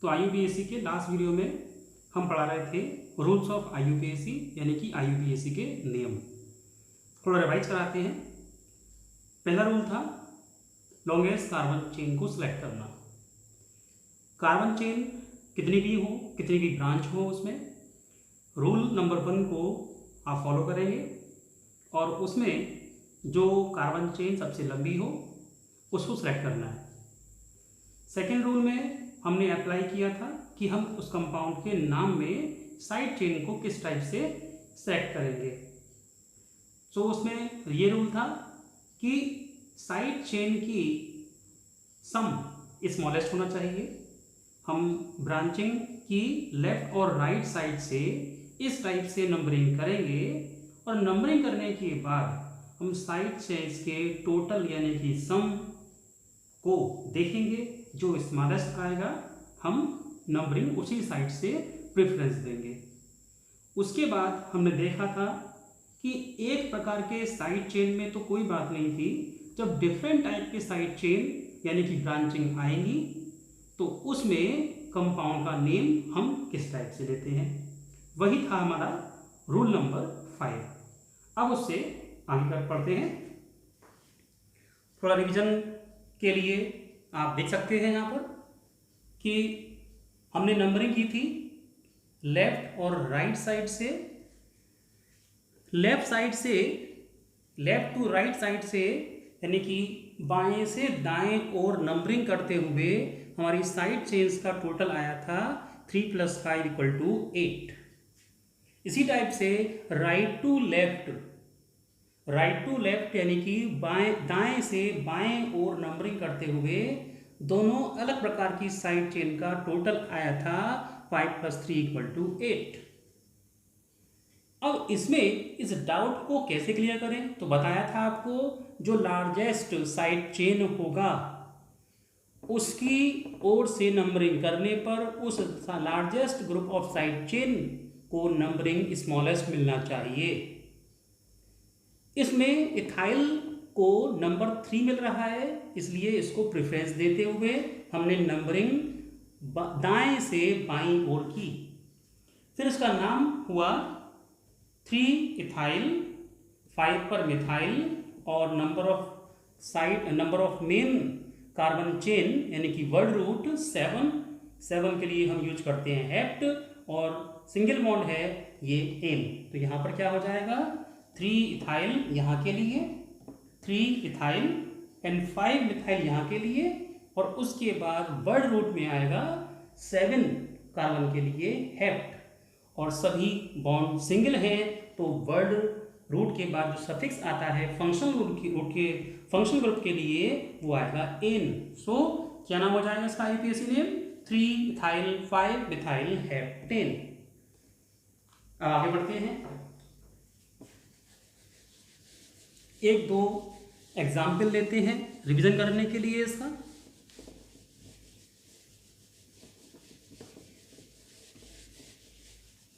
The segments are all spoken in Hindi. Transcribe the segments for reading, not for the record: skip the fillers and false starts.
तो IUPAC के लास्ट वीडियो में हम पढ़ा रहे थे रूल्स ऑफ IUPAC यानी कि IUPAC के नियम। थोड़ा रिवाइज कराते हैं। पहला रूल था लॉन्गेस्ट कार्बन चेन को सिलेक्ट करना। कार्बन चेन कितनी भी हो, कितनी भी ब्रांच हो, उसमें रूल नंबर 1 को आप फॉलो करेंगे और उसमें जो कार्बन चेन सबसे लंबी हो उसको सिलेक्ट करना है। सेकेंड रूल में हमने अप्लाई किया था कि हम उस कंपाउंड के नाम में साइड चेन को किस टाइप से सेलेक्ट करेंगे। तो उसमें ये रूल था कि साइड चेन की सम स्मॉलेस्ट होना चाहिए। हम ब्रांचिंग की लेफ्ट और राइट साइड से इस टाइप से नंबरिंग करेंगे और नंबरिंग करने के बाद हम साइड चेन्स के टोटल यानी कि सम को देखेंगे। जो स्मॉलेस्ट आएगा हम नंबरिंग उसी साइड से प्रेफरेंस देंगे। उसके बाद हमने देखा था कि एक प्रकार के साइड चेन में तो कोई बात नहीं थी, जब डिफरेंट टाइप के साइड चेन यानी कि ब्रांचिंग आएंगी तो उसमें कंपाउंड का नेम हम किस टाइप से लेते हैं। वही था हमारा रूल नंबर 5। अब उससे आगे कर पढ़ते हैं। थोड़ा रिवीजन के लिए आप देख सकते हैं यहाँ पर कि हमने नंबरिंग की थी लेफ्ट और राइट साइड से। लेफ्ट टू राइट साइड से यानी कि बाएं से दाएं और नंबरिंग करते हुए हमारी साइड चेन्स का टोटल आया था 3 + 5 = 8। इसी टाइप से राइट टू लेफ्ट यानी कि दाएं से बाएं और नंबरिंग करते हुए दोनों अलग प्रकार की साइड चेन का टोटल आया था 5 + 3 = 8। अब इसमें इस डाउट को कैसे क्लियर करें, तो बताया था आपको जो लार्जेस्ट साइड चेन होगा उसकी ओर से नंबरिंग करने पर उस largest group of side chain को नंबरिंग स्मॉलेस्ट मिलना चाहिए। इसमें इथाइल को नंबर 3 मिल रहा है, इसलिए इसको प्रेफरेंस देते हुए हमने नंबरिंग दाएं से बाईं ओर की। फिर इसका नाम हुआ 3 इथाइल, 5 पर मिथाइल और number of main carbon chain यानी कि वर्ड रूट 7 के लिए हम यूज करते हैं हेप्ट और सिंगल बॉन्ड है ये एन। तो यहाँ पर क्या हो जाएगा 3 इथाइल यहाँ के लिए, 3 इथाइल एंड 5 मिथाइल यहाँ के लिए और उसके बाद वर्ड रूट में आएगा 7 कार्बन के लिए हेप्ट और सभी बॉन्ड सिंगल हैं तो वर्ड रूट के बाद जो सफिक्स आता है फंक्शनल ग्रुप के लिए वो आएगा एन। सो क्या नाम हो जाएगा इसका IUPAC name 3 ethyl 5 methyl heptane. अब आगे बढ़ते हैं। 1-2 एग्जाम्पल लेते हैं रिवीजन करने के लिए इसका।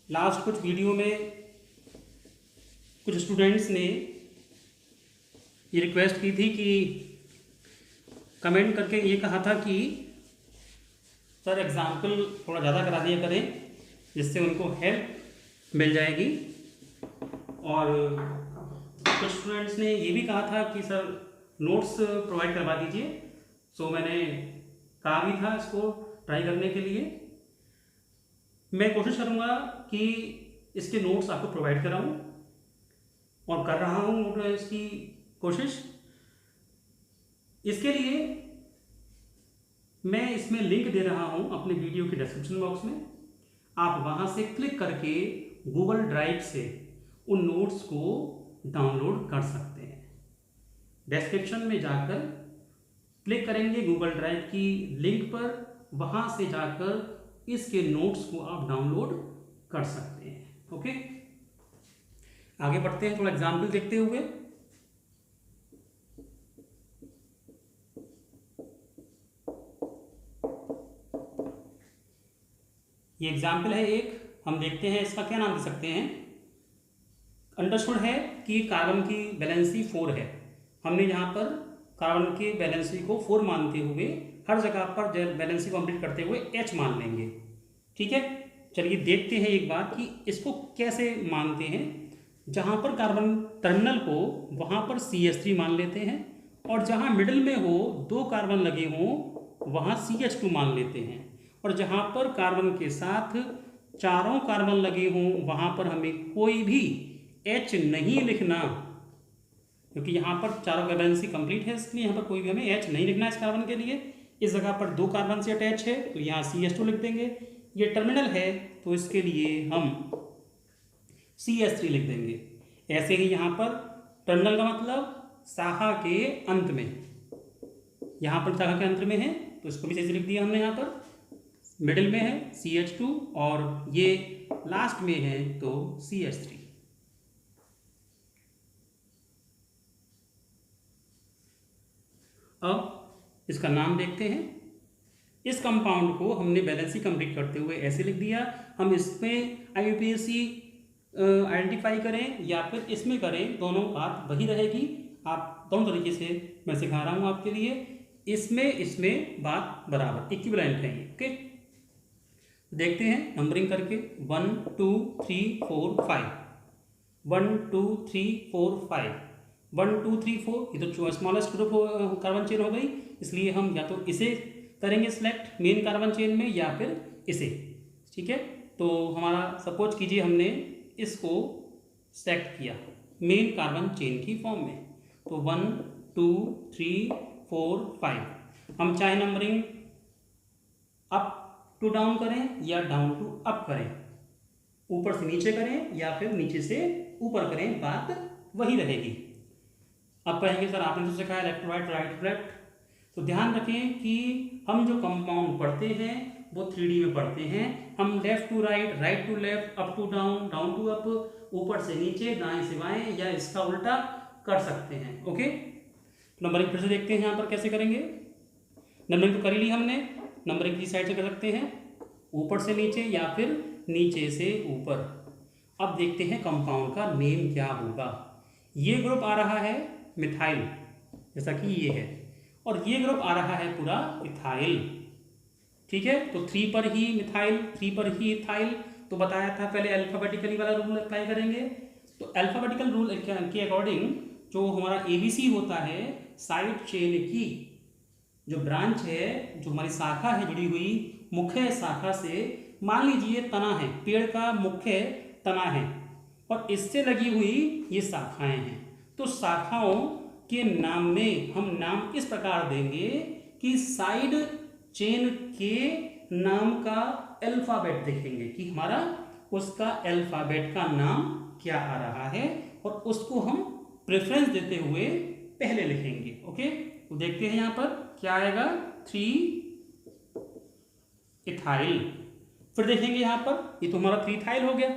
लास्ट कुछ वीडियो में कुछ स्टूडेंट्स ने ये रिक्वेस्ट की थी कि कमेंट करके ये कहा था कि सर एग्जाम्पल थोड़ा ज़्यादा करा दिया करें जिससे उनको हेल्प मिल जाएगी। और कुछ स्टूडेंट्स ने ये भी कहा था कि सर नोट्स प्रोवाइड करवा दीजिए। सो मैंने कहा भी था इसको ट्राई करने के लिए। मैं कोशिश करूँगा कि इसके नोट्स आपको प्रोवाइड कराऊँ और कर रहा हूँ इसकी कोशिश। इसके लिए मैं इसमें लिंक दे रहा हूँ अपने वीडियो के डिस्क्रिप्शन बॉक्स में। आप वहाँ से क्लिक करके गूगल ड्राइव से उन नोट्स को डाउनलोड कर सकते हैं। डिस्क्रिप्शन में जाकर क्लिक करेंगे गूगल ड्राइव की लिंक पर, वहाँ से जाकर इसके नोट्स को आप डाउनलोड कर सकते हैं। ओके, आगे बढ़ते हैं थोड़ा एग्जाम्पल देखते हुए। ये एग्जाम्पल है एक, हम देखते हैं इसका क्या नाम दे सकते हैं। अंडरस्टूड है कि कार्बन की वैलेंसी 4 है। हमने यहाँ पर कार्बन के वैलेंसी को 4 मानते हुए हर जगह पर वैलेंसी कंप्लीट करते हुए H मान लेंगे। ठीक है, चलिए देखते हैं एक बार कि इसको कैसे मानते हैं। जहाँ पर कार्बन टर्मिनल हो वहाँ पर CH3 मान लेते हैं, और जहाँ मिडिल में हो 2 कार्बन लगे हों वहाँ CH2 मान लेते हैं, और जहाँ पर कार्बन के साथ चारों कार्बन लगे हों वहाँ पर हमें कोई भी H नहीं लिखना, क्योंकि यहाँ पर चारों की वैलेंसी कंप्लीट है, इसलिए यहाँ पर कोई भी हमें H नहीं लिखना है इस कार्बन के लिए। इस जगह पर 2 कार्बन से अटैच है तो यहाँ CH2 लिख देंगे। ये टर्मिनल है तो इसके लिए हम CH3 लिख देंगे। ऐसे ही यहाँ पर टर्मिनल का मतलब शाखा के अंत में, यहाँ पर शाखा के अंत में है तो इसको भी ऐसे लिख दिया हमने। यहाँ पर मिडिल में है CH2 और ये लास्ट में है तो CH3। अब इसका नाम देखते हैं। इस कंपाउंड को हमने बैलेंसी कंप्लीट करते हुए ऐसे लिख दिया। हम इसमें IUPAC आइडेंटिफाई करें या फिर इसमें करें, दोनों बात वही रहेगी। आप दोनों तरीके से मैं सिखा रहा हूँ आपके लिए। इसमें बात बराबर इक्विवेलेंट है ये। ओके, देखते हैं नंबरिंग करके। 1 2 3 4 5, 1 2 3 4 5, 1 2 3 4। ये तो स्मॉलेस्ट ग्रुप कार्बन चेन हो गई, इसलिए हम या तो इसे करेंगे सिलेक्ट मेन कार्बन चेन में या फिर इसे। ठीक है, तो हमारा सपोज कीजिए हमने इसको सेलेक्ट किया मेन कार्बन चेन की फॉर्म में, तो 1 2 3 4 5। हम चाहे नंबरिंग अप टू डाउन करें या डाउन टू अप करें, ऊपर से नीचे करें या फिर नीचे से ऊपर करें, बात वही रहेगी। अब कहेंगे सर आपने तो सिखाया left to right, right to left, तो ध्यान रखें कि हम जो कंपाउंड पढ़ते हैं वो 3D में पढ़ते हैं। हम left to right, right to left, up to down, down to up, ऊपर से नीचे, दाएं से बाएं या इसका उल्टा कर सकते हैं। ओके, नंबरिंग फिर से देखते हैं यहाँ पर कैसे करेंगे। नंबरिंग तो कर ही ली हमने, नंबरिंग किस साइड से कर सकते हैं, ऊपर से नीचे या फिर नीचे से ऊपर। अब देखते हैं कंपाउंड का नेम क्या होगा। ये ग्रुप आ रहा है मिथाइल, जैसा कि ये है, और ये ग्रुप आ रहा है पूरा इथाइल। ठीक है, तो 3 पर ही मिथाइल, 3 पर ही इथाइल। तो बताया था पहले अल्फाबेटिकली वाला रूल अप्लाई करेंगे। तो अल्फाबेटिकल रूल के अकॉर्डिंग जो हमारा ABC होता है, साइड चेन की जो ब्रांच है, जो हमारी शाखा है जुड़ी हुई मुख्य शाखा से, मान लीजिए तना है, पेड़ का मुख्य तना है और इससे लगी हुई ये शाखाएं हैं, तो शाखाओं के नाम में हम नाम इस प्रकार देंगे कि साइड चेन के नाम का अल्फाबेट देखेंगे कि हमारा उसका अल्फाबेट का नाम क्या आ रहा है, और उसको हम प्रेफरेंस देते हुए पहले लिखेंगे। ओके, तो देखते हैं यहाँ पर क्या आएगा, 3 इथाइल। फिर देखेंगे यहाँ पर ये तो हमारा 3 इथाइल हो गया,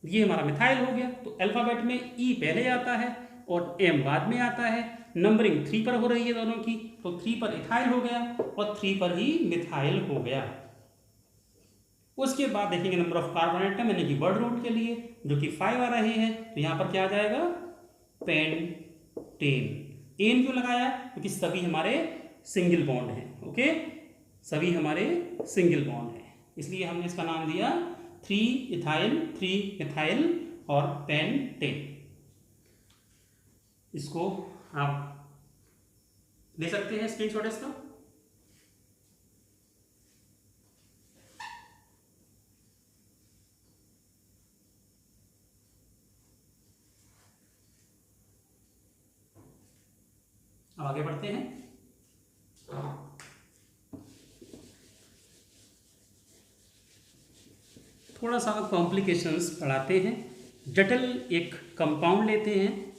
ये हमारा मिथाइल हो गया। तो अल्फाबेट में E पहले आता है और M बाद में आता है। नंबरिंग 3 पर हो रही है दोनों की, तो 3 पर इथाइल हो गया और 3 पर ही मिथाइल हो गया। उसके बाद देखेंगे नंबर ऑफ कार्बन एटम यानी कि वर्ड रूट के लिए, जो कि 5 आ रहे हैं, तो यहाँ पर क्या आ जाएगा, पेंटेन। एन क्यों लगाया, क्योंकि सभी हमारे सिंगल बॉन्ड हैं। ओके, सभी हमारे सिंगल बॉन्ड हैं, इसलिए हमने इसका नाम दिया 3 इथाइल, 3 मिथाइल और पेंटेन। इसको आप ले सकते हैं स्क्रीनशॉट इसका। अब आगे बढ़ते हैं। थोड़ा सा कॉम्प्लिकेशंस पढ़ाते हैं, जटिल एक कंपाउंड लेते हैं,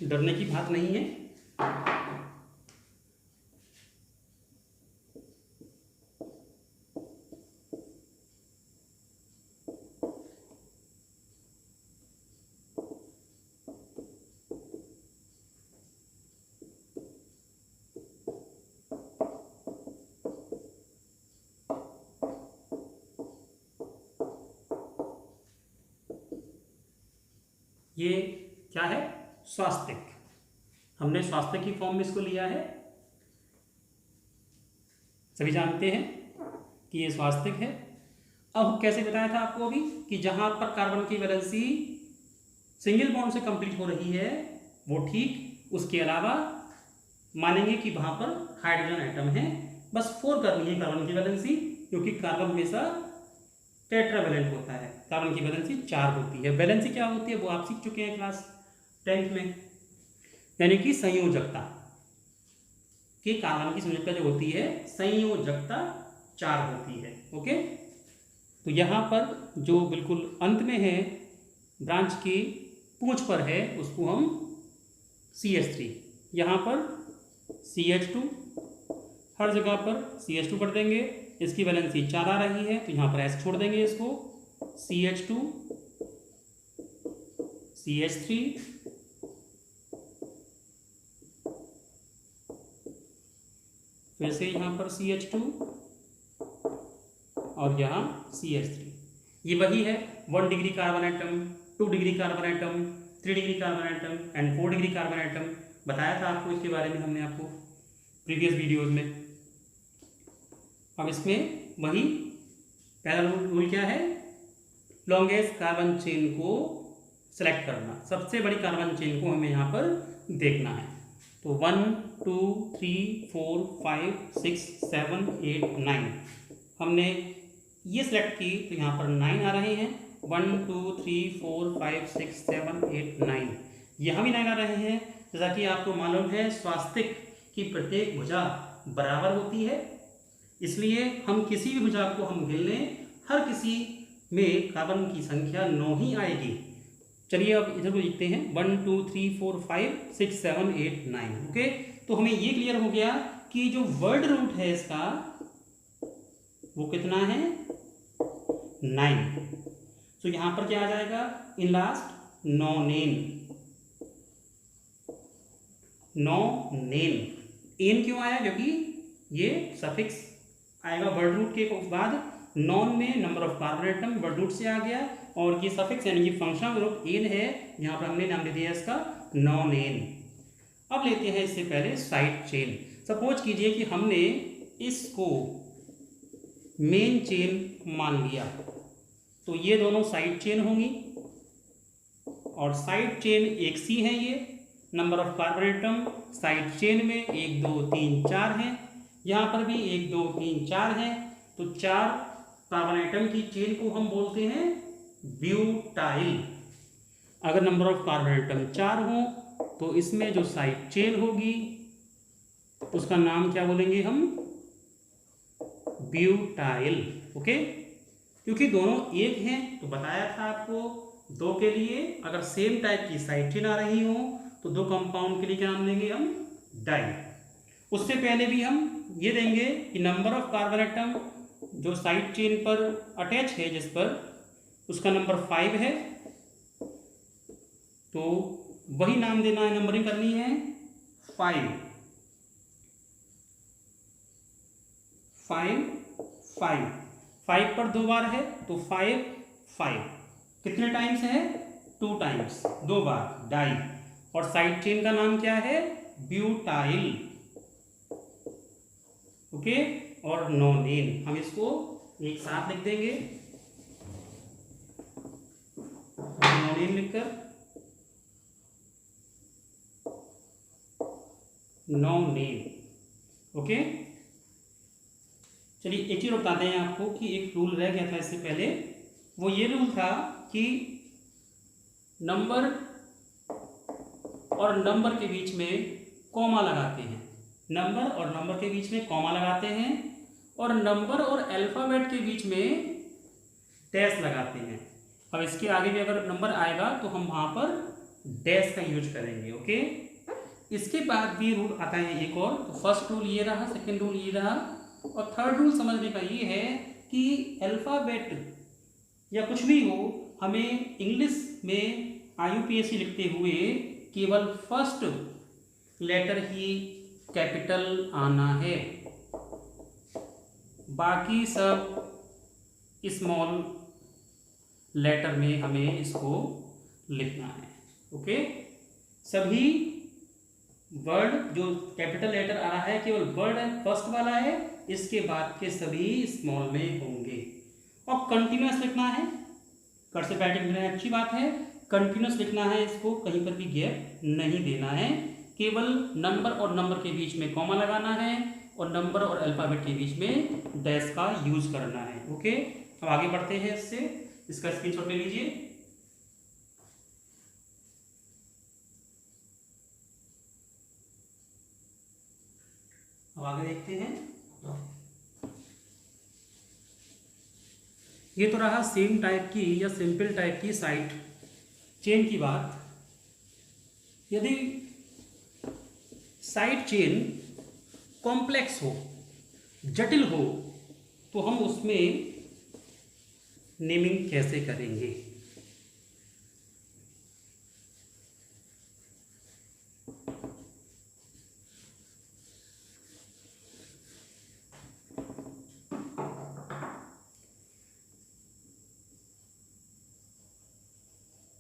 डरने की बात नहीं है। ये क्या है, स्वास्तिक। हमने स्वास्तिक की फॉर्म में इसको लिया है। सभी जानते हैं कि ये स्वास्तिक है। अब कैसे बताया था आपको अभी कि जहां पर कार्बन की वैलेंसी सिंगल बॉन्ड से कंप्लीट हो रही है वो ठीक, उसके अलावा मानेंगे कि वहां पर हाइड्रोजन एटम है, बस 4 करनी है कार्बन की वैलेंसी, क्योंकि कार्बन हमेशा टेट्रावैलेंट होता है, कार्बन की वैलेंसी 4 होती है। वैलेंसी क्या होती है वो आप सीख चुके हैं क्लास 10th में, यानी कि संयोजकता कि कार्बन की संयोजकता जो होती है संयोजकता 4 होती है। ओके, तो यहाँ पर जो बिल्कुल अंत में है ब्रांच की पूंछ पर है उसको हम CH3, यहाँ पर CH2, हर जगह पर CH2 कर देंगे। इसकी वैलेंसी 4 आ रही है तो यहाँ पर S छोड़ देंगे, इसको CH2 CH3 फिर से यहाँ पर CH2 और यहाँ CH3। ये वही है 1 degree carbon atom, 2 degree carbon atom, 3 degree carbon atom and 4 degree carbon atom. बताया था आपको इसके बारे में हमने आपको प्रीवियस वीडियोज में। अब इसमें वही पहला रूल क्या है, लॉन्गेस्ट कार्बन चेन को सेलेक्ट करना, सबसे बड़ी कार्बन चेन को हमें यहाँ पर देखना है। तो 1 2 3 4 5 6 7 8 9 हमने ये सेलेक्ट की तो यहाँ पर 9 आ रहे हैं। 1 2 3 4 5 6 7 8 9 यहाँ भी 9 आ रहे हैं। जैसा कि आपको मालूम है स्वास्तिक की प्रत्येक भुजा बराबर होती है, इसलिए हम किसी भी भुजा को हम गिन लें हर किसी में कार्बन की संख्या 9 ही आएगी। चलिए अब इधर को लिखते हैं 1 2 3 4 5 6 7 8 9। ओके, तो हमें ये क्लियर हो गया कि जो वर्ड रूट है इसका वो कितना है 9। तो यहां पर क्या आ जाएगा इन लास्ट नॉनेन। एन क्यों आया, क्योंकि ये सफिक्स आएगा वर्ड रूट के बाद। नॉन में number of carbon atom word root से आ गया और ये सफिक्स यानी कि फंक्शनल ग्रुप एन है, यहाँ पर हमने नाम दे दिया इसका नॉन एन। अब लेते हैं इससे पहले साइड चेन। सपोज कीजिए कि हमने इसको मेन चेन मान लिया तो ये दोनों साइड चेन होंगी और साइड चेन एक सी है। ये number of carbon atom side chain में 1 2 3 4 हैं, यहाँ पर भी 1 2 3 4 हैं, तो 4 कार्बन एटम की चेन को हम बोलते हैं ब्यूटाइल। अगर नंबर ऑफ कार्बन एटम 4 हो तो इसमें जो साइड चेन होगी उसका नाम क्या बोलेंगे हम, ब्यूटाइल। ओके, क्योंकि दोनों एक हैं तो बताया था आपको 2 के लिए अगर सेम टाइप की साइड चेन आ रही हो तो 2 कंपाउंड के लिए क्या नाम देंगे हम, डाई। उससे पहले भी हम ये देंगे कि नंबर ऑफ कार्बन एटम जो साइड चेन पर अटैच है जिस पर उसका नंबर 5 है, तो वही नाम देना है, नंबरिंग करनी है 5 5 5 5 पर 2 बार है तो 5 5 कितने टाइम्स है, 2 टाइम्स, 2 बार डाई। और साइड चेन का नाम क्या है, ब्यूटाइल। ओके, और नॉनेन हम इसको एक साथ लिख देंगे, नॉनेन लिखकर नॉनेन। ओके, चलिए एक चीज बताते हैं आपको कि एक रूल रह गया था इससे पहले। वो ये रूल था कि नंबर और नंबर के बीच में कॉमा लगाते हैं, नंबर और नंबर के बीच में कॉमा लगाते हैं और नंबर और अल्फाबेट के बीच में डैश लगाते हैं। अब इसके आगे भी अगर नंबर आएगा तो हम वहां पर डैश का यूज करेंगे। ओके, इसके बाद भी रूल आता है एक और, तो फर्स्ट रूल ये रहा, सेकंड रूल ये रहा और थर्ड रूल समझने का ये है कि अल्फाबेट या कुछ भी हो हमें इंग्लिश में IUPAC लिखते हुए केवल फर्स्ट लेटर ही कैपिटल आना है, बाकी सब स्मॉल लेटर में हमें इसको लिखना है। ओके, सभी वर्ड जो कैपिटल लेटर आ रहा है केवल वर्ड फर्स्ट वाला है इसके बाद के सभी स्मॉल में होंगे। और कंटिन्यूस लिखना है, कर्सिव लिखना है, अच्छी बात है, कंटिन्यूस लिखना है, इसको कहीं पर भी गैप नहीं देना है, केवल नंबर और नंबर के बीच में कॉमा लगाना है और नंबर और अल्फाबेट के बीच में डैश का यूज करना है। ओके, अब आगे बढ़ते हैं इससे, इसका स्क्रीनशॉट ले लीजिए। अब आगे देखते हैं, ये तो रहा सेम टाइप की या सिंपल टाइप की साइड चेन की बात। यदि साइड चेन कॉम्प्लेक्स हो, जटिल हो, तो हम उसमें नेमिंग कैसे करेंगे?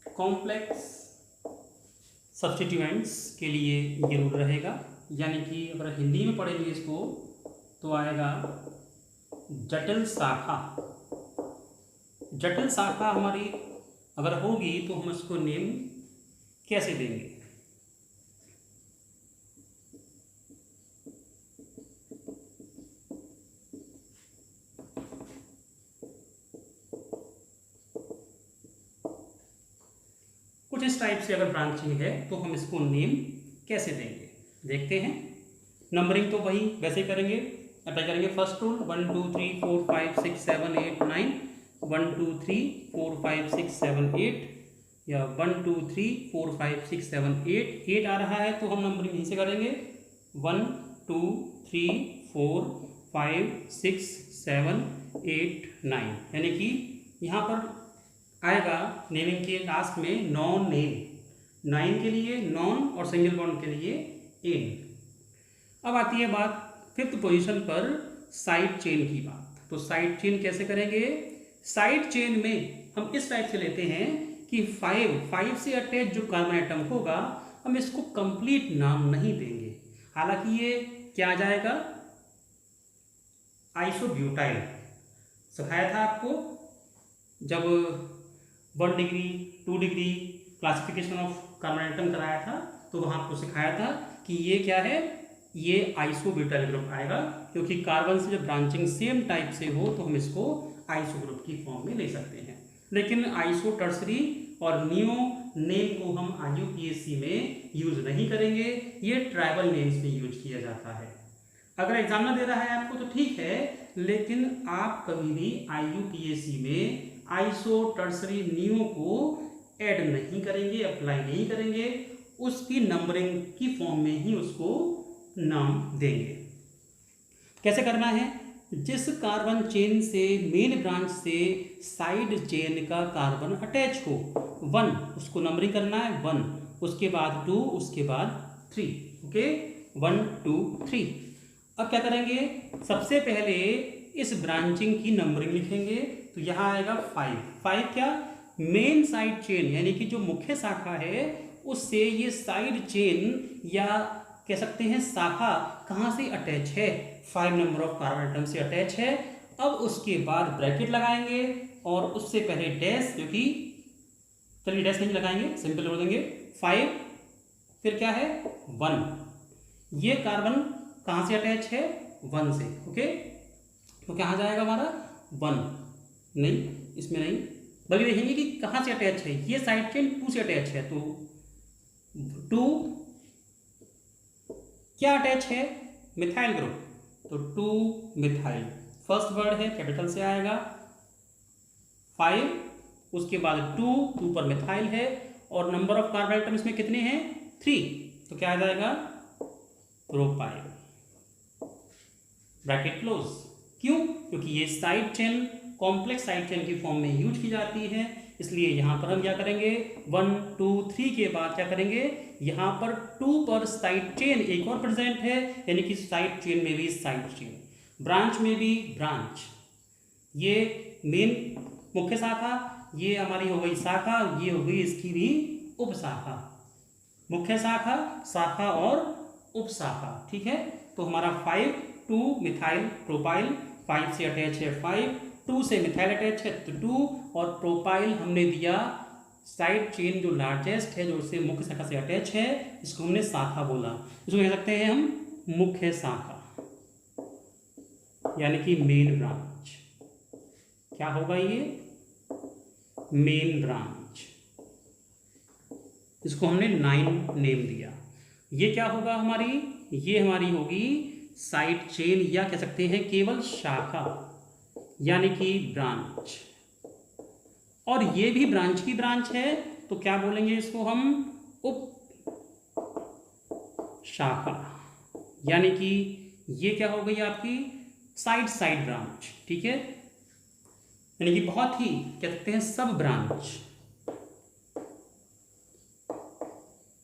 कॉम्प्लेक्स सब्स्टिट्यूएंट्स के लिए ये रूल रहेगा, यानी कि अगर हिंदी में पढ़ेंगे इसको तो आएगा जटिल शाखा। जटिल शाखा हमारी अगर होगी तो हम इसको नेम कैसे देंगे? कुछ इस टाइप से अगर ब्रांचिंग है तो हम इसको नेम कैसे देंगे, देखते हैं। नंबरिंग तो वही वैसे ही करेंगे, अप्लाई करेंगे फर्स्ट रूल 1 2 3 4 5 6 7 8 9, 1 2 3 4 5 6 7 8, या 1 2 3 4 5 6 7 8 आ रहा है तो हम नंबरिंग यहीं से करेंगे 1 2 3 4 5 6 7 8 9, यानी कि यहाँ पर आएगा नेमिंग के लास्ट में नॉन नेम, 9 के लिए नॉन और सिंगल बॉन्ड के लिए एन। अब आती है बात फिफ्थ पोजीशन पर साइड चेन की बात। तो साइड चेन कैसे करेंगे? साइड चेन में हम इस टाइप से लेते हैं कि 5 से अटैच जो कार्बन आइटम होगा हम इसको कंप्लीट नाम नहीं देंगे, हालांकि ये क्या आ जाएगा, आइसोब्यूटाइल। सिखाया था आपको जब 1 degree 2 degree classification of carbon item कराया था, तो वहां आपको सिखाया था कि ये क्या है, ये आइसोब्यूटाइल ग्रुप आएगा, क्योंकि कार्बन से जब ब्रांचिंग सेम टाइप से हो तो हम इसको आइसो ग्रुप की फॉर्म में ले सकते हैं। लेकिन आइसो टर्सरी और नियो नेम को हम IUPAC में यूज नहीं करेंगे, ये ट्राइबल नेम्स में यूज किया जाता है। अगर एग्जामिनर दे रहा है आपको तो ठीक है, लेकिन आप कभी भी IUPAC में आइसो टर्सरी नियो को ऐड नहीं करेंगे, अप्लाई नहीं करेंगे, उसकी नंबरिंग की फॉर्म में ही उसको नाम देंगे। कैसे करना है? जिस कार्बन चेन से मेन ब्रांच से साइड चेन का कार्बन अटैच हो 1, उसको नंबरिंग करना है 1, उसके बाद 2, उसके बाद 3। ओके, 1 2 3। अब क्या करेंगे, सबसे पहले इस ब्रांचिंग की नंबरिंग लिखेंगे, तो यहाँ आएगा 5 क्या, मेन साइड चेन यानी कि जो मुख्य शाखा है उससे ये साइड चेन या कह सकते हैं शाखा कहाँ से अटैच है, 5 नंबर ऑफ कार्बन आइटम से अटैच है। अब उसके बाद ब्रैकेट लगाएंगे और उससे पहले डैश, जो कि चलिए डैश नहीं लगाएंगे, सिंपल जोड़ देंगे 5, फिर क्या है 1। ये कार्बन कहाँ से अटैच है, 1 से। ओके, तो कहाँ जाएगा हमारा 1, नहीं इसमें नहीं, बल्कि देखेंगे कि कहाँ से अटैच है, ये साइड चेन 2 से अटैच है, तो 2 क्या अटैच है, मिथाइल ग्रुप, तो 2 मिथाइल, फर्स्ट वर्ड है कैपिटल से आएगा, 5 उसके बाद 2 पर मिथाइल है और नंबर ऑफ कार्बन आइटम इसमें कितने हैं, 3, तो क्या आ जाएगा प्रोपाइल, ब्रैकेट क्लोज। क्यों? क्योंकि ये side chain complex side chain की फॉर्म में यूज की जाती है, इसलिए यहां पर हम क्या करेंगे 1 2 3 के बाद क्या करेंगे, यहां पर 2 पर साइड चेन एक और प्रेजेंट है, यानी कि साइड चेन में भी साइड चेन, ब्रांच में भी ब्रांच, ये मेन मुख्य शाखा, ये हमारी हो गई शाखा, ये हो गई इसकी भी उपशाखा, मुख्य शाखा, शाखा और उपशाखा। ठीक है, तो हमारा 5 2 मिथाइल प्रोपाइल, 5 से अटैच है 5, 2 से मिथाइल अटैच है तो 2, और प्रोपाइल हमने दिया साइड चेन जो लार्जेस्ट है, जो इससे मुख्य शाखा से अटैच है, इसको हमने शाखा बोला। इसको कह सकते हैं हम मुख्य शाखा, यानी कि मेन ब्रांच। क्या होगा ये? Main branch. इसको हमने 9 नेम दिया। ये क्या होगा हमारी? ये हमारी होगी साइड चेन, या कह सकते हैं केवल शाखा, यानी कि ब्रांच। और ये भी ब्रांच की ब्रांच है, तो क्या बोलेंगे इसको हम? उप शाखा, यानी कि ये क्या हो गई आपकी? Side branch. ठीक है, यानी कि बहुत ही क्या कहते हैं, सब ब्रांच,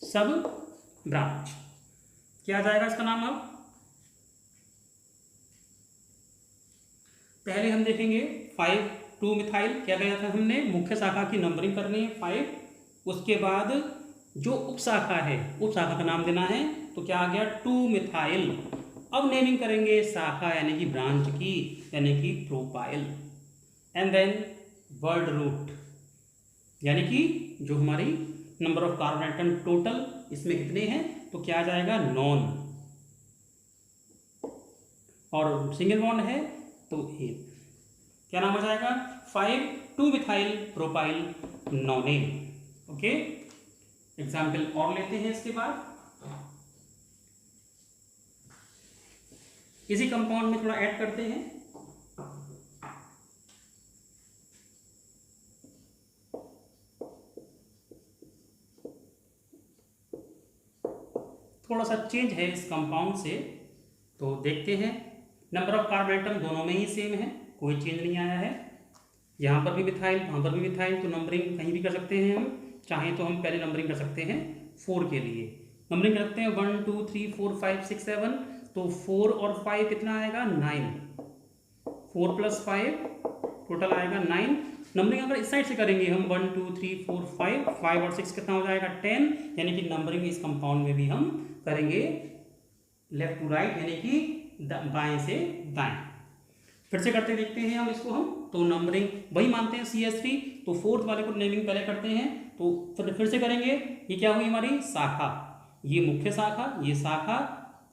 सब ब्रांच। क्या आ जाएगा इसका नाम? अब पहले हम देखेंगे 5 2 मिथाइल। क्या कहा था हमने? मुख्य शाखा की नंबरिंग करनी है 5। उसके बाद जो उप शाखा है, उप शाखा का नाम देना है, तो क्या आ गया? 2 मिथाइल। अब नेमिंग करेंगे शाखा यानी कि ब्रांच की, यानी कि propyl. And then word root, यानी कि जो हमारी number of carbon atom total इसमें कितने हैं, तो क्या आ जाएगा? नॉन। और सिंगल बॉन्ड है तो 1। क्या नाम हो जाएगा? 5 2 methyl propyl nonane. Okay, example और लेते हैं इसके बाद। इसी कंपाउंड में थोड़ा ऐड करते हैं। थोड़ा सा चेंज है इस कंपाउंड से, तो देखते हैं। नंबर ऑफ कार्बन एटम दोनों में ही सेम है, कोई चेंज नहीं आया है। यहाँ पर भी मिथाइल, वहाँ पर भी मिथाइल, तो नंबरिंग कहीं भी कर सकते हैं हम। चाहें तो हम पहले नंबरिंग कर सकते हैं 4 के लिए। नंबरिंग कर सकते हैं 1 2 3 4 5 6 7, तो 4 और 5 कितना आएगा? 9। 4 + 5 टोटल आएगा 9। नंबरिंग अगर इस साइड से करेंगे हम 1 2 3 4 5, 5 और 6 कितना हो जाएगा? 10। यानी कि नंबरिंग इस कंपाउंड में भी हम करेंगे लेफ्ट टू राइट, यानी कि बाएं से दाएं। फिर से करते देखते हैं हम इसको। हम तो नंबरिंग वही मानते हैं CH3, तो 4th वाले को नेमिंग पहले करते हैं। तो फिर से करेंगे। ये क्या हुई हमारी? शाखा। ये मुख्य शाखा, ये शाखा,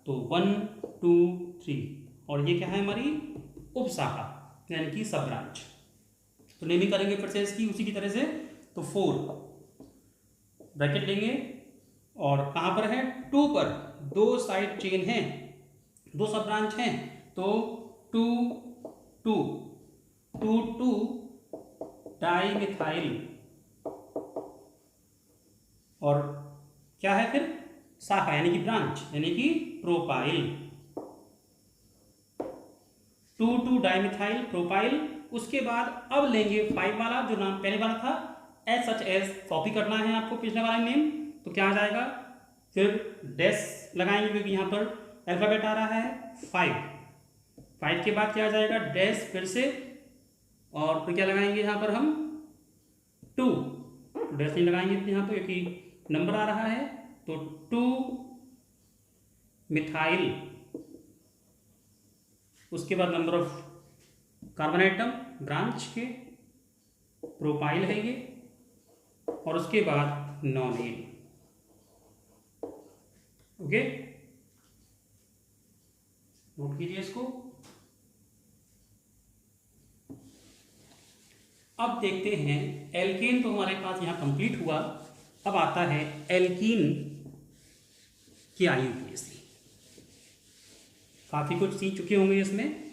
तो 1 2 3। और ये क्या है हमारी? उप शाखा, यानी कि सब ब्रांच। तो नेमिंग करेंगे फिर से इसकी उसी की तरह से। तो 4 ब्रैकेट लेंगे, और कहाँ पर है? 2 पर 2 साइड चेन हैं, 2 सब ब्रांच हैं, तो 2 2 2 2 डाई मिथाइल। और क्या है फिर? शाखा, यानी कि ब्रांच, यानी कि प्रोपाइल। 2 2 di methyl propyl. उसके बाद अब लेंगे 5 वाला, जो नाम पहले वाला था, एज सच एज कॉपी करना है आपको पिछले वाला नेम। तो क्या आ जाएगा? फिर डैश लगाएंगे, क्योंकि यहाँ पर अल्फाबेट आ रहा है 5 के बाद क्या आ जाएगा? डैश फिर से, और फिर क्या लगाएंगे यहाँ पर हम? 2। डैश नहीं लगाएंगे यहाँ पर क्योंकि नंबर आ रहा है, तो 2 मिथाइल। उसके बाद number of carbon atom branch के, प्रोपाइल है ये, और उसके बाद नॉनेन। ओके, नोट कीजिए इसको। अब देखते हैं एल्केन, तो हमारे पास यहां कंप्लीट हुआ। अब आता है एल्कीन की IUPAC। काफी कुछ सीख चुके होंगे इसमें।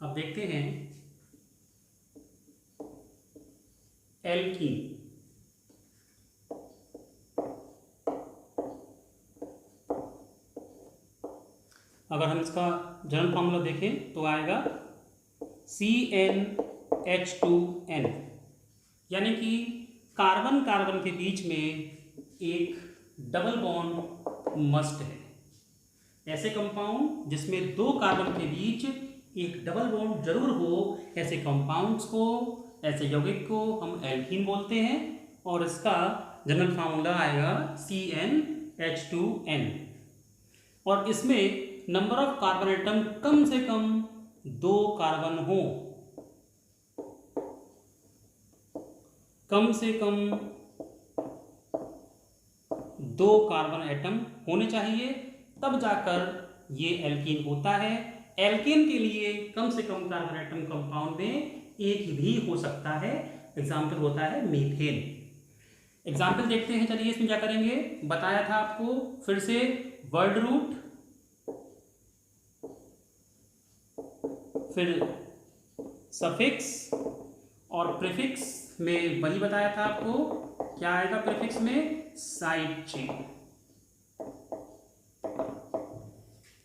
अब देखते हैं एल्कीन। अगर हम इसका जनरल फॉर्मूला देखें तो आएगा CnH2n, यानी कि कार्बन कार्बन के बीच में एक डबल बॉन्ड मस्ट है। ऐसे कंपाउंड जिसमें दो कार्बन के बीच एक डबल बॉन्ड जरूर हो, ऐसे कंपाउंड्स को, ऐसे यौगिक को हम एल्कीन बोलते हैं। और इसका जनरल फार्मूला आएगा CnH2n। और इसमें नंबर ऑफ कार्बन एटम कम से कम 2 कार्बन हो, कम से कम 2 कार्बन एटम होने चाहिए, तब जाकर ये एल्कीन होता है। एल्कीन के लिए कम से कम कार्बन एटम कंपाउंड में एक भी हो सकता है। एग्जाम्पल होता है मीथेन। एग्जाम्पल देखते हैं, चलिए इसमें क्या करेंगे। बताया था आपको फिर से, वर्ड रूट, फिर सफिक्स और प्रीफिक्स में वही बताया था आपको, क्या आएगा प्रीफिक्स में, साइड चेन।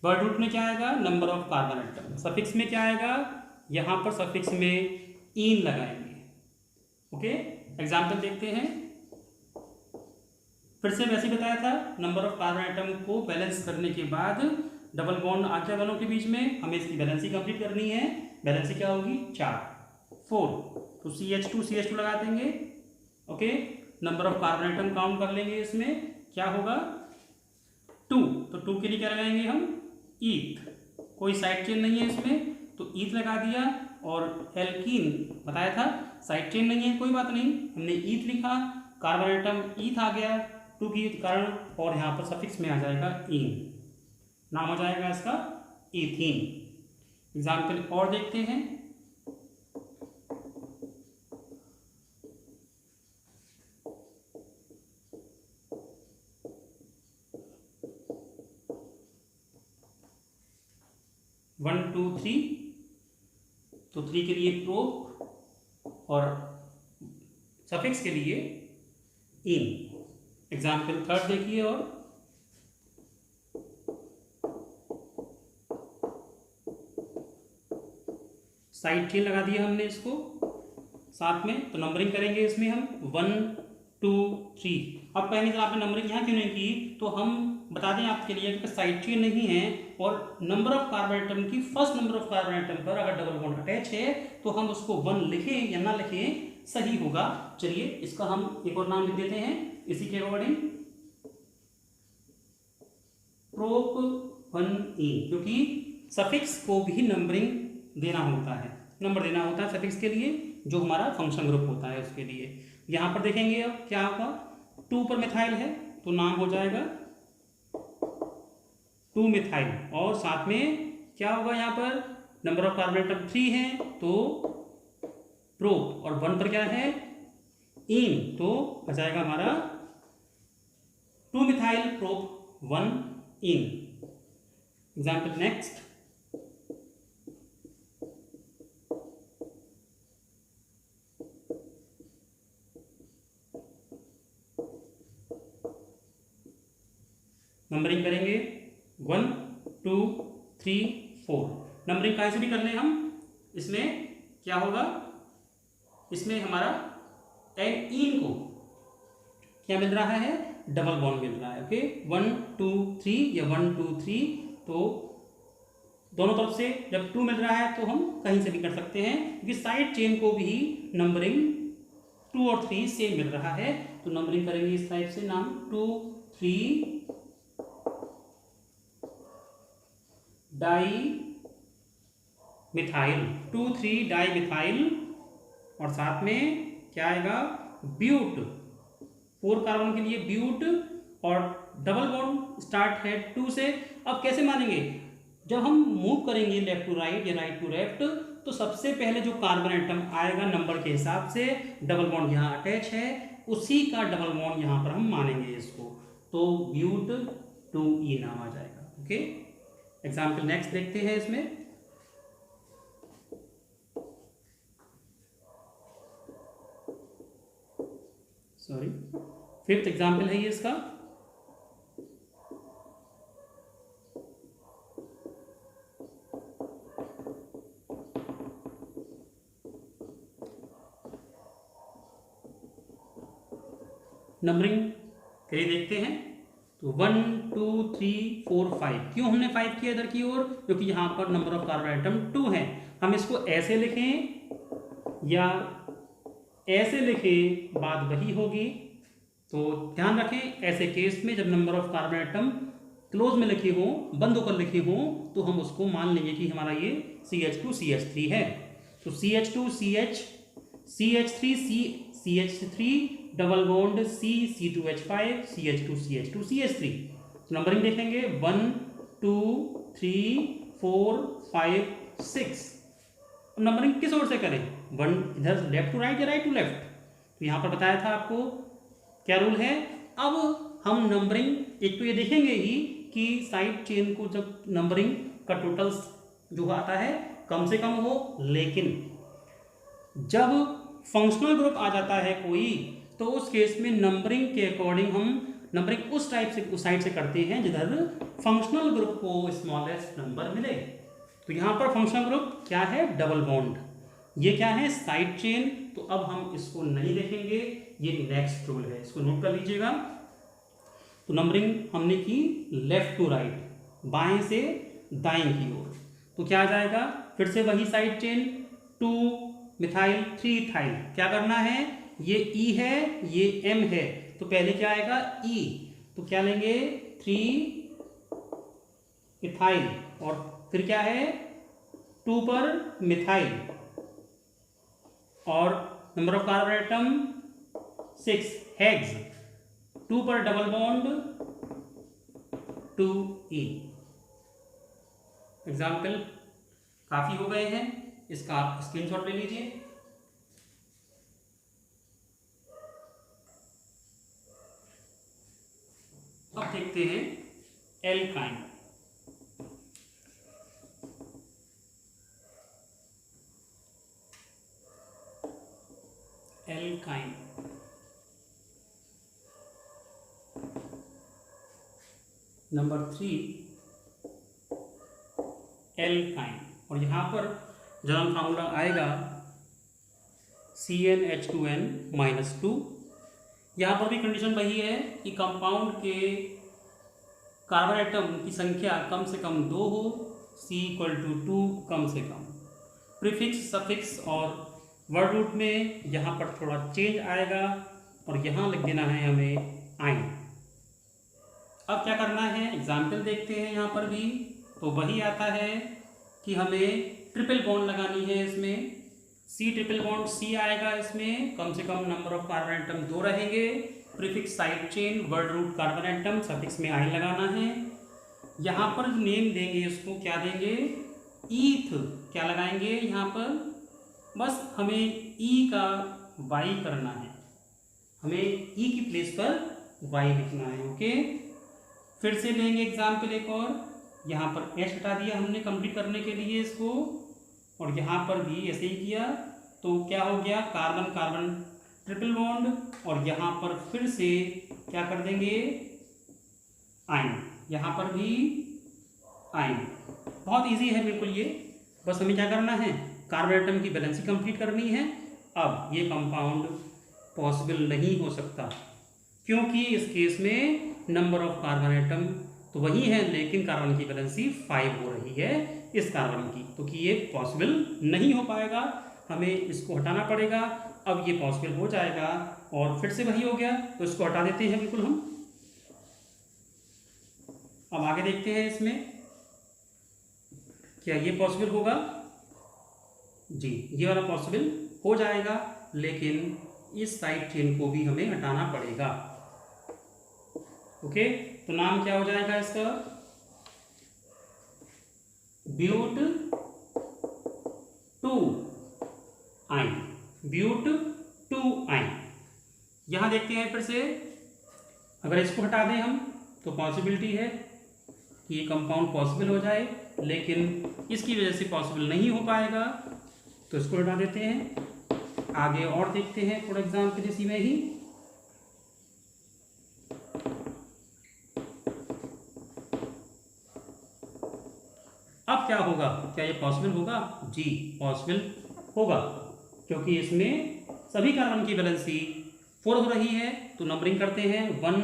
वर्ड रूट में क्या आएगा, number of carbon atom. Suffix में क्या आएगा, यहां पर सफिक्स में इन लगाएंगे। ओके, एग्जाम्पल देखते हैं। फिर से वैसे ही बताया था, नंबर ऑफ कार्बन एटम को बैलेंस करने के बाद डबल बॉन्ड आगे वालों के बीच में हमें इसकी बैलेंसी कंप्लीट करनी है। बैलेंसी क्या होगी, 4 तो CH2 लगा देंगे। Okay, number of carbon atom count कर लेंगे, इसमें क्या होगा 2, तो 2 के लिए क्या लगाएंगे हम, ईथ। कोई साइड चेन नहीं है इसमें, तो ईथ लगा दिया। और एल्कीन बताया था साइड चेन नहीं है, कोई बात नहीं, हमने ईथ लिखा, कार्बन एटम ईथ आ गया 2 के कारण, और यहाँ पर सफिक्स में आ जाएगा इन, नाम हो जाएगा इसका इथीन। एग्जाम्पल और देखते हैं। वन टू थ्री, तो 3 के लिए प्रोप और सफिक्स के लिए इन। एग्जाम्पल थर्ड देखिए, और साइड चेन लगा दिया हमने इसको साथ में, तो नंबरिंग करेंगे इसमें हम 1 2 3। अब कहेंगे सर आपने नंबरिंग यहाँ क्यों नहीं की, तो हम बता दें आपके लिए कि साइड चेन नहीं है, और नंबर ऑफ कार्बन एटम की first number of carbon atom पर अगर डबल बॉन्ड अटैच है तो हम उसको 1 लिखें या ना लिखें, सही होगा। चलिए इसका हम एक और नाम लिख देते हैं इसी के अकॉर्डिंग, प्रोप 1 क्योंकि सफिक्स को भी नंबरिंग देना होता है, नंबर देना होता है सफिक्स के लिए, जो हमारा फंक्शन ग्रुप होता है उसके लिए। यहां पर देखेंगे अब क्या होगा, 2 पर मिथाइल है तो नाम हो जाएगा 2 मिथाइल, और साथ में क्या होगा, यहाँ पर नंबर ऑफ कार्बन एटम 3 है तो प्रोप, और 1 पर क्या है, इन, तो आ जाएगा हमारा 2 मिथाइल प्रोप 1 इन। एग्जाम्पल नेक्स्ट, नंबरिंग करेंगे 1 2 3 4। नंबरिंग कहीं से भी कर लें हम, इसमें क्या होगा, इसमें हमारा इन को क्या मिल रहा है, डबल बॉन्ड मिल रहा है। ओके, 1 2 3 या 1 2 3, तो दोनों तरफ से जब 2 मिल रहा है तो हम कहीं से भी कर सकते हैं, क्योंकि साइड चेन को भी नंबरिंग 2 और 3 सेम मिल रहा है। तो नंबरिंग करेंगे इस टाइप से, नाम 2 3 डाई मिथाइल, 2 3 डाई मिथाइल, और साथ में क्या आएगा, ब्यूट, 4 कार्बन के लिए ब्यूट, और डबल बॉन्ड स्टार्ट है 2 से। अब कैसे मानेंगे, जब हम मूव करेंगे लेफ्ट टू राइट या राइट टू लेफ्ट, तो सबसे पहले जो कार्बन एटम आएगा नंबर के हिसाब से, डबल बॉन्ड यहाँ अटैच है, उसी का डबल बॉन्ड यहाँ पर हम मानेंगे इसको, तो ब्यूट 2E नाम आ जाएगा। ओके, एग्जाम्पल नेक्स्ट देखते हैं इसमें। सॉरी, 5th एग्जाम्पल है ये इसका, नंबरिंग करिए देखते हैं। तो 1 2 3 4 5, क्यों हमने 5 किया इधर की ओर? क्योंकि यहाँ पर नंबर ऑफ कार्बन आइटम 2 है। हम इसको ऐसे लिखें या ऐसे लिखें, बात वही होगी। तो ध्यान रखें, ऐसे केस में जब number of carbon item close में लिखे हों, बंद होकर लिखे हों, तो हम उसको मान लेंगे कि हमारा ये CH2CH3 है। तो CH2CH CH3 CH3 double bond C2H5 CH2CH2 CH3। तो नंबरिंग देखेंगे 1 2 3 4 5 6। नंबरिंग किस ओर से करें? 1 इधर लेफ्ट टू राइट या राइट टू लेफ्ट? तो यहाँ पर बताया था आपको क्या रूल है। अब हम नंबरिंग एक तो ये देखेंगे ही कि साइड चेन को जब नंबरिंग का टोटल जो आता है कम से कम हो, लेकिन जब फंक्शनल ग्रुप आ जाता है कोई, तो उस केस में नंबरिंग के अकॉर्डिंग हम नंबरिंग उस साइड से करते हैं जिधर फंक्शनल ग्रुप को स्मॉलेस्ट नंबर मिले। तो यहाँ पर फंक्शनल ग्रुप क्या है? Double bond. ये क्या है? Side chain. तो अब हम इसको नहीं देखेंगे, ये नेक्स्ट रूल है, इसको नोट कर लीजिएगा। तो नंबरिंग हमने की लेफ्ट टू राइट, बाएं से दाएं की ओर। तो क्या आ जाएगा? फिर से वही साइड चेन, 2 मिथाइल 3 इथाइल। क्या करना है? ये E है, ये M है, तो पहले क्या आएगा? E। तो क्या लेंगे? 3 इथाइल, और फिर क्या है? 2 पर मिथाइल, और number of carbon item 6 hex, 2 पर डबल बॉन्ड 2E। एग्जाम्पल काफी हो गए हैं, इसका आप स्क्रीनशॉट ले लीजिए। अब देखते हैं एल्काइन। एल्काइन नंबर 3 एल्काइन, और यहां पर जनरल फार्मूला आएगा CnH2n-2। यहाँ पर भी कंडीशन वही है कि कंपाउंड के कार्बन आइटम की संख्या कम से कम 2 हो, C=2 कम से कम। प्रीफिक्स, सफिक्स और वर्ड रूट में यहाँ पर थोड़ा चेंज आएगा, और यहाँ लिख देना है हमें आइन। अब क्या करना है? एग्जाम्पल देखते हैं। यहाँ पर भी तो वही आता है कि हमें ट्रिपल बॉन्ड लगानी है। इसमें C ट्रिपल बॉन्ड C आएगा, इसमें कम से कम नंबर ऑफ कार्बन आइटम 2 रहेंगे। Prefix side chain, word root carbon atom, suffix में आइन लगाना है। यहाँ पर जो नेम देंगे इसको क्या देंगे? ईथ। क्या लगाएंगे यहाँ पर? बस हमें E का Y करना है, हमें E की प्लेस पर Y लिखना है। ओके, फिर से लेंगे एग्जाम्पल एक और। यहाँ पर H हटा दिया हमने कंप्लीट करने के लिए इसको, और यहाँ पर भी ऐसे ही किया। तो क्या हो गया? कार्बन कार्बन ट्रिपल बॉन्ड, और यहाँ पर फिर से क्या कर देंगे? आइन। यहाँ पर भी आइन। बहुत इजी है बिल्कुल ये, बस हमें क्या करना है? कार्बन आइटम की बैलेंसिंग कंप्लीट करनी है। अब ये कंपाउंड पॉसिबल नहीं हो सकता, क्योंकि इस केस में नंबर ऑफ कार्बन आइटम तो वही है, लेकिन कार्बन की वैलेंसी 5 हो रही है इस कार्बन की, तो कि ये पॉसिबल नहीं हो पाएगा, हमें इसको हटाना पड़ेगा। अब ये पॉसिबल हो जाएगा, और फिर से वही हो गया, तो इसको हटा देते हैं बिल्कुल हम। अब आगे देखते हैं इसमें क्या ये पॉसिबल होगा। जी, ये वाला पॉसिबल हो जाएगा, लेकिन इस साइड चेन को भी हमें हटाना पड़ेगा। ओके, तो नाम क्या हो जाएगा इसका? ब्यूट 2 आइन। ब्यूट 2 आइन। यहां देखते हैं फिर से, अगर इसको हटा दें हम तो पॉसिबिलिटी है कि ये कंपाउंड पॉसिबल हो जाए, लेकिन इसकी वजह से पॉसिबल नहीं हो पाएगा, तो इसको हटा देते हैं। आगे और देखते हैं थोड़ा एग्जाम्पल इसी में ही। अब क्या होगा? क्या ये पॉसिबल होगा? जी, पॉसिबल होगा, क्योंकि इसमें सभी कार्बन की वैलेंसी 4 हो रही है। तो नंबरिंग करते हैं 1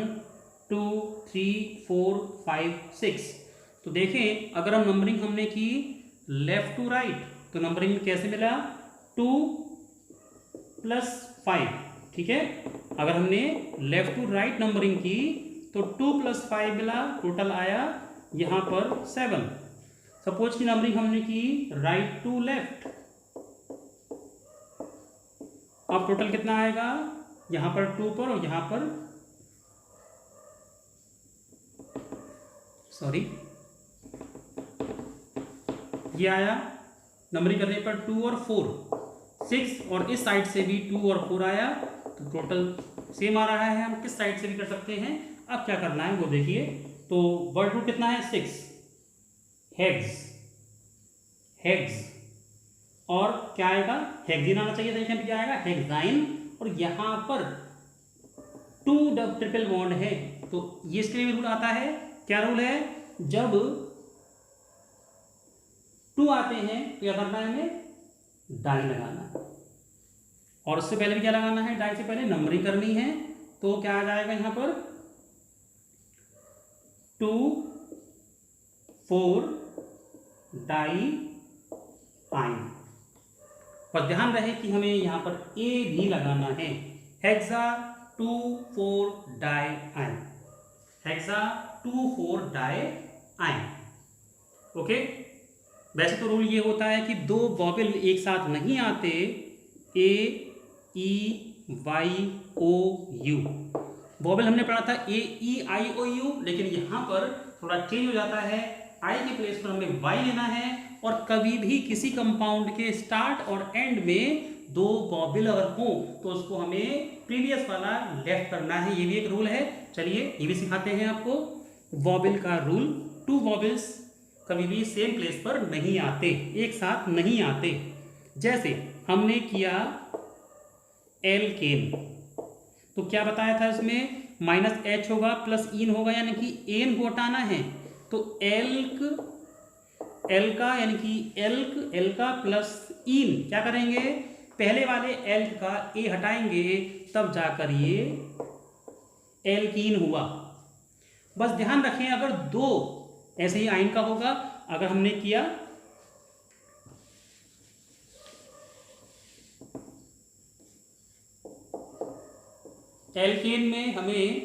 2 3 4 5 6। तो देखें अगर हम नंबरिंग हमने की लेफ्ट टू राइट तो नंबरिंग में कैसे मिला 2 + 5, ठीक है। अगर हमने लेफ्ट टू राइट नंबरिंग की तो 2 + 5 मिला, टोटल आया यहाँ पर 7। सपोज की नंबरिंग हमने की राइट टू लेफ्ट, अब टोटल कितना आएगा यहाँ पर 2 पर और यहाँ पर सॉरी ये आया नंबरिंग करने पर 2 और 4 6, और इस साइड से भी 2 और 4 आया तो टोटल सेम आ रहा है। हम किस साइड से भी कर सकते हैं। अब क्या करना है वो देखिए। तो वर्ड रूट कितना है 6, हेक्स हेक्स, और क्या आएगा हेक्सीन आना चाहिए था, इसमें क्या आएगा हेक्साइन, और यहाँ पर 2 ट्रिपल बॉन्ड है तो ये इसके लिए रूल आता है। क्या रूल है, जब 2 आते हैं तो क्या करना है हमें डाई लगाना है, और उससे पहले भी क्या लगाना है, डाई से पहले नंबरिंग करनी है। तो क्या आ जाएगा यहाँ पर 2 4 डाई आइन, पर ध्यान रहे कि हमें यहाँ पर ए भी लगाना है, हेक्सा 2 4 डाई आइन, हेक्सा 2 4 डाई आइन। ओके, वैसे तो रूल ये होता है कि 2 वॉवेल एक साथ नहीं आते, A E Y O U, vowel हमने पढ़ा था ए ई आई ओ यू, लेकिन यहाँ पर थोड़ा चेंज हो जाता है, आई के प्लेस पर हमें वाई लेना है, और कभी भी किसी कंपाउंड के स्टार्ट और एंड में 2 वॉवेल अगर हो तो उसको हमें प्रीवियस वाला लेफ्ट करना है, ये भी एक रूल है। चलिए ये भी सिखाते हैं आपको वॉवेल का रूल। 2 वॉवेल्स कभी भी सेम प्लेस पर नहीं आते, एक साथ नहीं आते। जैसे हमने किया एल्केन, तो क्या बताया था इसमें -H होगा प्लस इन होगा, यानी कि एन को हटाना है। तो एल्क एल्का यानी कि एल्क एल्का प्लस इन क्या करेंगे, पहले वाले एल्क का ए हटाएंगे तब जाकर ये एल्कीन हुआ। बस ध्यान रखें अगर 2 ऐसे ही आइन का होगा, अगर हमने किया एल्केन में हमें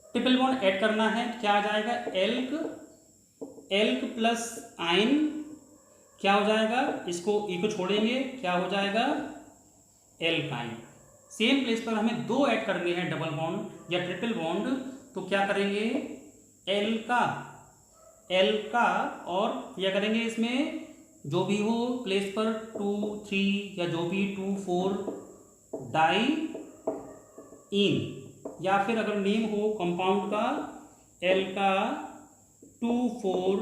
ट्रिपल बॉन्ड ऐड करना है, क्या आ जाएगा एल्क एल्क प्लस आइन, क्या हो जाएगा, इसको ई को छोड़ेंगे क्या हो जाएगा एल्काइन। सेम प्लेस पर हमें 2 ऐड करने हैं डबल बॉन्ड या ट्रिपल बॉन्ड, तो क्या करेंगे एल्का एल्का, और क्या करेंगे इसमें जो भी हो प्लेस पर 2 3 या जो भी 2 4 डाई इन, या फिर अगर नेम हो कंपाउंड का एल्का 2 4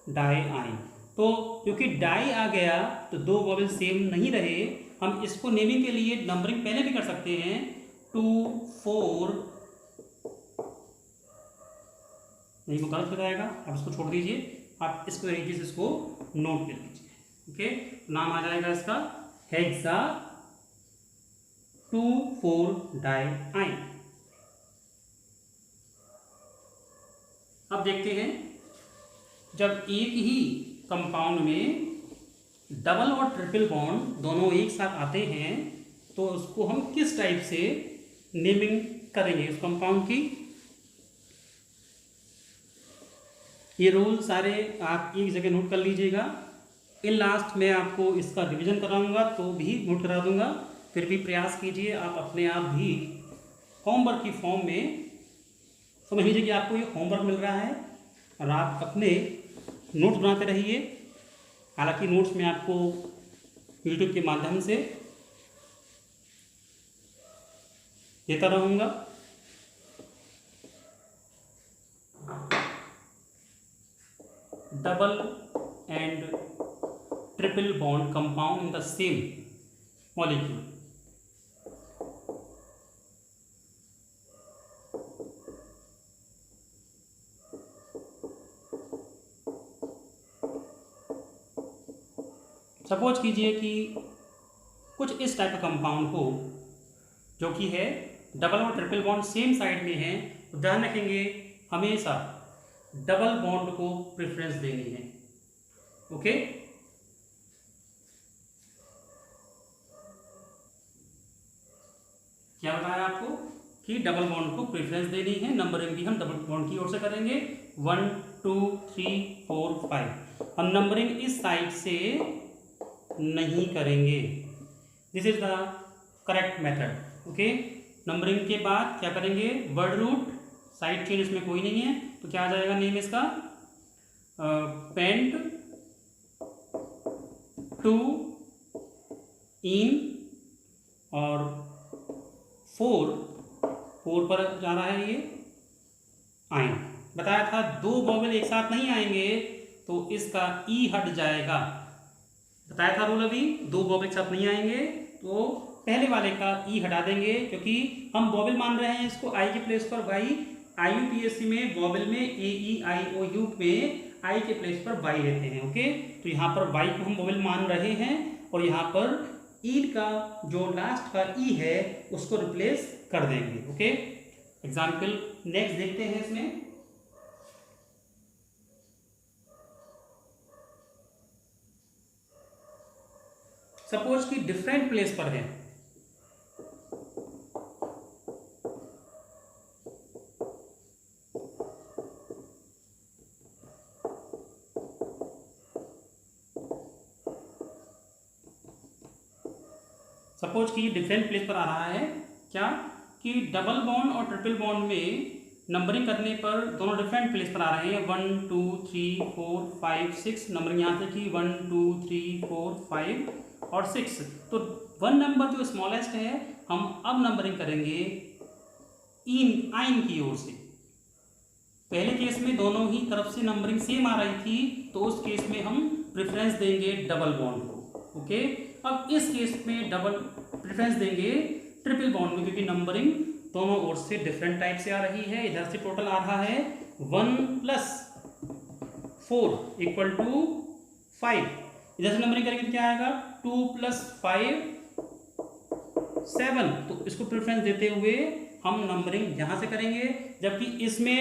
डाई आइन। तो क्योंकि डाई आ गया तो 2 वॉवेल सेम नहीं रहे, हम इसको नेमिंग के लिए नंबरिंग पहले भी कर सकते हैं 2 4, नहीं वो गलत हो जाएगा, आप इसको छोड़ दीजिए, आप इसको तरीके से इसको नोट कर लीजिए। ओके, नाम आ जाएगा इसका हेक्सा 2 4 डाई आइन। अब देखते हैं जब एक ही कंपाउंड में डबल और ट्रिपल बॉन्ड दोनों एक साथ आते हैं तो उसको हम किस टाइप से नेमिंग करेंगे उस कंपाउंड की। ये रूल सारे आप एक जगह नोट कर लीजिएगा, इन लास्ट में आपको इसका रिवीजन कराऊंगा तो भी नोट करा दूंगा, फिर भी प्रयास कीजिए आप अपने आप भी होमवर्क की फॉर्म में समझ लीजिए कि आपको ये होमवर्क मिल रहा है और आप अपने नोट्स बनाते रहिए। हालांकि नोट्स में आपको यूट्यूब के माध्यम से देता रहूँगा। Double and triple bond compound in the same molecule. Suppose कीजिए कि कुछ इस टाइप का कंपाउंड हो जो कि है डबल और ट्रिपल बॉन्ड सेम साइड में है तो ध्यान रखेंगे हमेशा डबल बॉन्ड को प्रेफरेंस देनी है। ओके, क्या बताया आपको कि डबल बॉन्ड को प्रेफरेंस देनी है। नंबरिंग भी हम डबल बॉन्ड की ओर से करेंगे 1 2 3 4 5। हम नंबरिंग इस साइड से नहीं करेंगे। This is the correct method. Okay, numbering के बाद क्या करेंगे, वर्ड रूट, साइड चेन इसमें कोई नहीं है तो क्या आ जाएगा नेम इसका, पेंट टू इन, और 4 पर जा रहा है ये आइन। बताया था दो वॉवेल एक साथ नहीं आएंगे तो इसका ई हट जाएगा। बताया था रूल, अभी दो वॉवेल एक साथ नहीं आएंगे तो पहले वाले का ई हटा देंगे, क्योंकि हम वॉवेल मान रहे हैं इसको आई के प्लेस पर वाई। IUPAC में वॉवेल में AEIOU में आई के प्लेस पर वाई लेते हैं। ओके, तो यहाँ पर वाई को हम वॉवेल मान रहे हैं और यहाँ पर ई का जो लास्ट का ई है उसको रिप्लेस कर देंगे। ओके, एग्जाम्पल नेक्स्ट देखते हैं इसमें। सपोज कि डिफरेंट प्लेस पर है, सपोज कि डिफरेंट प्लेस पर आ रहा है क्या कि डबल बॉन्ड और ट्रिपल बॉन्ड में नंबरिंग करने पर दोनों डिफरेंट प्लेस पर आ रहे हैं। 1 2 3 4 5 6 नंबरिंग यहाँ से की 1 2 3 4 5 और 6। तो 1 नंबर जो स्मॉलेस्ट है हम अब नंबरिंग करेंगे इन आइन की ओर से। पहले केस में दोनों ही तरफ से नंबरिंग सेम आ रही थी तो उस केस में हम प्रेफरेंस देंगे डबल बॉन्ड को। ओके, अब इस केस में डबल प्रेफरेंस देंगे ट्रिपल बॉन्ड में, क्योंकि नंबरिंग दोनों ओर से डिफरेंट टाइप से आ रही है। इधर से टोटल आ रहा है 1 + 4 = 5। इधर से नंबरिंग करेंगे तो क्या आएगा 2 + 5 7। तो इसको प्रेफरेंस देते हुए हम नंबरिंग यहां से करेंगे, जबकि इसमें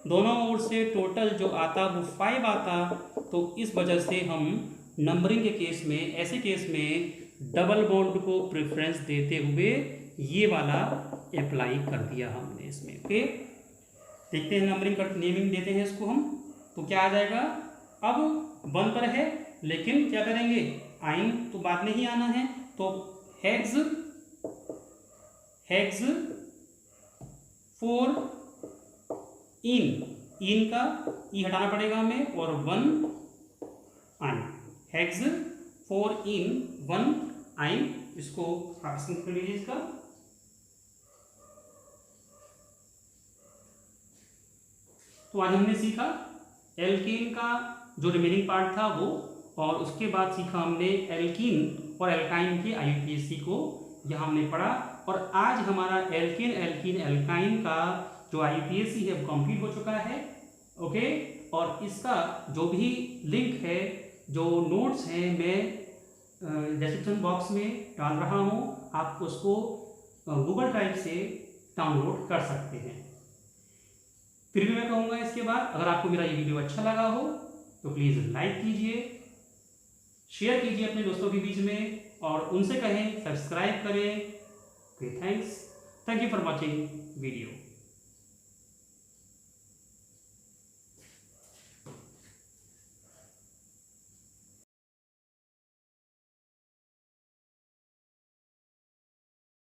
दोनों ओर से टोटल जो आता वो 5 आता। तो इस वजह से हम नंबरिंग के केस में, ऐसे केस में डबल बॉन्ड को प्रेफरेंस देते हुए ये वाला अप्लाई कर दिया हमने इसमें। ओके, देखते हैं नंबरिंग कर, नेमिंग देते हैं इसको हम, तो क्या आ जाएगा, अब 1 पर है लेकिन क्या करेंगे आइन तो बाद में ही आना है, तो हेक्स 4 इन का ई हटाना पड़ेगा हमें, और 1 आइन, हेक्स 4 इन 1 आइन। इसको फ्रैक्शन कर लीजिए इसका। तो आज हमने सीखा एल्कीन का जो रिमेनिंग पार्ट था वो, और उसके बाद सीखा हमने एल्कीन और एल्काइन के IUPAC को, यहाँ हमने पढ़ा। और आज हमारा एल्कीन एल्कीन एल्काइन का जो IUPAC है वो कंप्लीट हो चुका है। ओके, और इसका जो भी लिंक है, जो नोट्स हैं, मैं डिस्क्रिप्शन बॉक्स में डाल रहा हूँ, आप उसको गूगल ड्राइव से डाउनलोड कर सकते हैं। फिर भी मैं कहूँगा इसके बाद, अगर आपको मेरा ये वीडियो अच्छा लगा हो तो प्लीज़ लाइक कीजिए, शेयर कीजिए अपने दोस्तों के बीच में, और उनसे कहें सब्सक्राइब करें। Okay, thank you for watching video.